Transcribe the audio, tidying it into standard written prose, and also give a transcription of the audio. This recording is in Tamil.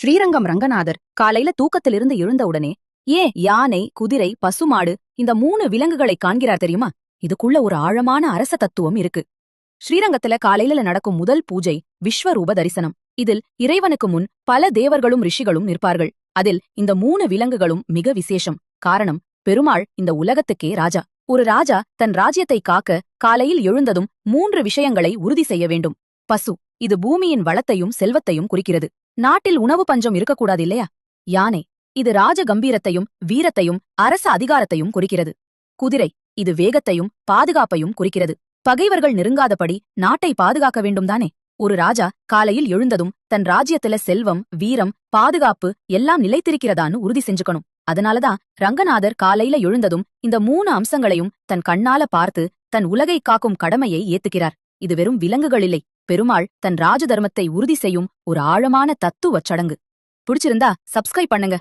ஸ்ரீரங்கம் ரங்கநாதர் காலையில தூக்கத்திலிருந்து எழுந்தவுடனே யானை, குதிரை, பசுமாடு இந்த 3 விலங்குகளை காண்கிறார் தெரியுமா? இதுக்குள்ள ஒரு ஆழமான அரச தத்துவம் இருக்கு. ஸ்ரீரங்கத்துல காலையில நடக்கும் முதல் பூஜை விஸ்வரூப தரிசனம். இதில் இறைவனுக்கு முன் பல தேவர்களும் ரிஷிகளும் நிற்பார்கள். அதில் இந்த 3 விலங்குகளும் மிக விசேஷம். காரணம், பெருமாள் இந்த உலகத்துக்கே ராஜா. ஒரு ராஜா தன் ராஜ்யத்தை காக்க காலையில் எழுந்ததும் 3 விஷயங்களை உறுதி செய்ய வேண்டும். பசு, இது பூமியின் வளத்தையும் செல்வத்தையும் குறிக்கிறது. நாட்டில் உணவு பஞ்சம் இருக்கக்கூடாது இல்லையா? யானை, இது ராஜ கம்பீரத்தையும் வீரத்தையும் அரச அதிகாரத்தையும் குறிக்கிறது. குதிரை, இது வேகத்தையும் பாதுகாப்பையும் குறிக்கிறது. பகைவர்கள் நெருங்காதபடி நாட்டை பாதுகாக்க வேண்டும் தானே? ஒரு ராஜா காலையில் எழுந்ததும் தன் ராஜ்யத்துல செல்வம், வீரம், பாதுகாப்பு எல்லாம் நிலைத்திருக்கிறதான்னு உறுதி செஞ்சுக்கணும். அதனாலதான் ரங்கநாதர் காலையில எழுந்ததும் இந்த 3 அம்சங்களையும் தன் கண்ணால பார்த்து தன் உலகை காக்கும் கடமையை ஏத்துக்கிறார். இது வெறும் விலங்குகள் இல்லை, பெருமாள் தன் ராஜ தர்மத்தை உறுதி செய்யும் ஒரு ஆழமான தத்துவச் சடங்கு. பிடிச்சிருந்தா சப்ஸ்கிரைப் பண்ணுங்க.